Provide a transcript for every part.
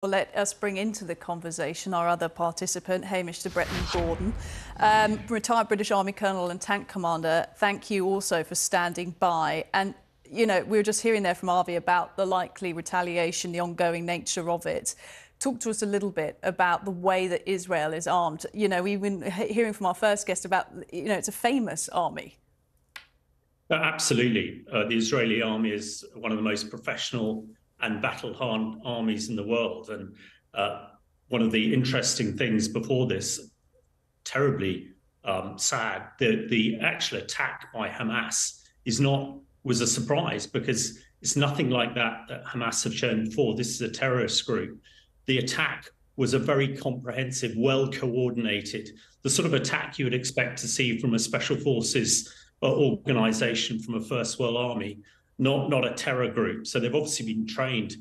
Well, let us bring into the conversation our other participant, Hamish to Bretton, retired British Army Colonel and Tank Commander. Thank you also for standing by. And, you know, we were just hearing there from Avi about the likely retaliation, the ongoing nature of it. Talk to us a little bit about the way that Israel is armed. You know, we've been hearing from our first guest about, you know, it's a famous army. Absolutely. The Israeli army is one of the most professional and battle-hardened armies in the world. And one of the interesting things before this, terribly sad, the actual attack by Hamas was a surprise, because it's nothing like that Hamas have shown before. This is a terrorist group. The attack was a very comprehensive, well-coordinated, the sort of attack you would expect to see from a special forces organization from a First World Army, not a terror group. So they've obviously been trained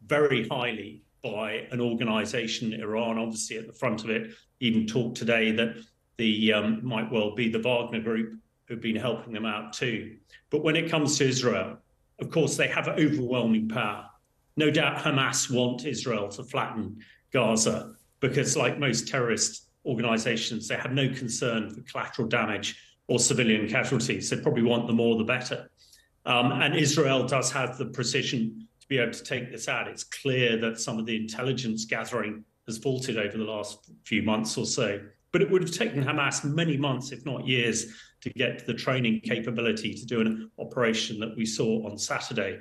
very highly by an organization, Iran, obviously at the front of it. Even talked today that the might well be the Wagner group who've been helping them out too. But when it comes to Israel, of course, they have overwhelming power. No doubt Hamas want Israel to flatten Gaza, because like most terrorist organizations, they have no concern for collateral damage or civilian casualties. They probably want the more the better. And Israel does have the precision to be able to take this out. It's clear that some of the intelligence gathering has faltered over the last few months or so. But it would have taken Hamas many months, if not years, to get the training capability to do an operation that we saw on Saturday.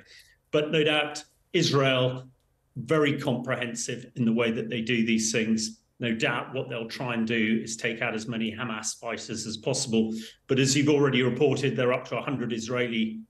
But no doubt, Israel, very comprehensive in the way that they do these things. No doubt what they'll try and do is take out as many Hamas fighters as possible. But as you've already reported, there are up to 100 Israeli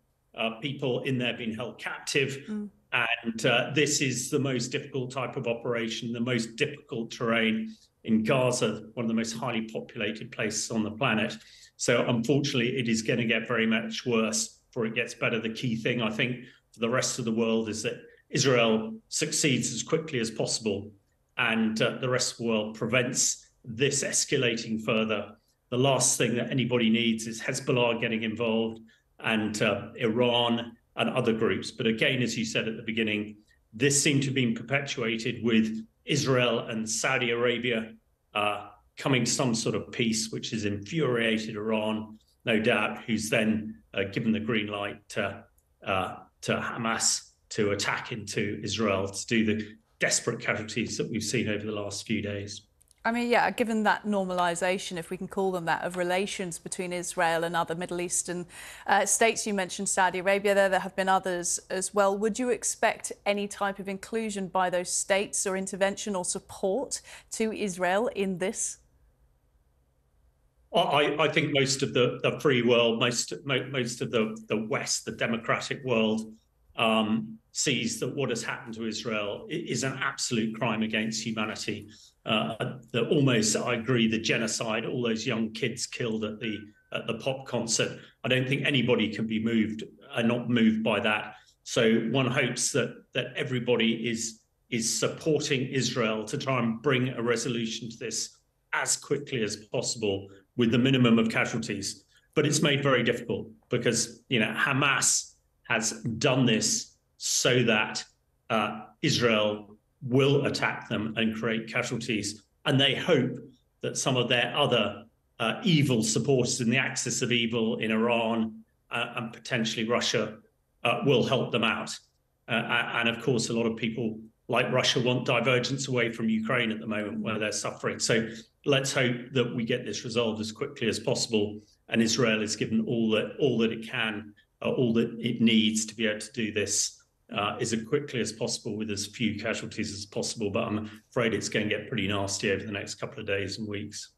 people in there being held captive. And this is the most difficult type of operation, the most difficult terrain in Gaza, one of the most highly populated places on the planet. So unfortunately, it is going to get very much worse before it gets better. The key thing, I think, for the rest of the world is that Israel succeeds as quickly as possible, and the rest of the world prevents this escalating further. The last thing that anybody needs is Hezbollah getting involved, and Iran and other groups. But again, as you said at the beginning, this seemed to have been perpetuated with Israel and Saudi Arabia coming to some sort of peace, which has infuriated Iran, no doubt, who's then given the green light to Hamas to attack into Israel, to do the desperate casualties that we've seen over the last few days. I mean, yeah, given that normalisation, if we can call them that, of relations between Israel and other Middle Eastern states, you mentioned Saudi Arabia there have been others as well. Would you expect any type of inclusion by those states or intervention or support to Israel in this? I think most of the free world, most of the West, the democratic world, sees that what has happened to Israel is an absolute crime against humanity. Almost, I agree, the genocide, all those young kids killed at the pop concert. I don't think anybody can be moved and not moved by that. So one hopes that everybody is supporting Israel to try and bring a resolution to this as quickly as possible with the minimum of casualties. But it's made very difficult because, you know, Hamas has done this so that Israel will attack them and create casualties. And they hope that some of their other evil supporters in the axis of evil in Iran and potentially Russia will help them out. And of course, a lot of people like Russia want divergence away from Ukraine at the moment, where they're suffering. So let's hope that we get this resolved as quickly as possible, and Israel is given all that it can, all that it needs to be able to do this as quickly as possible with as few casualties as possible. But I'm afraid it's going to get pretty nasty over the next couple of days and weeks.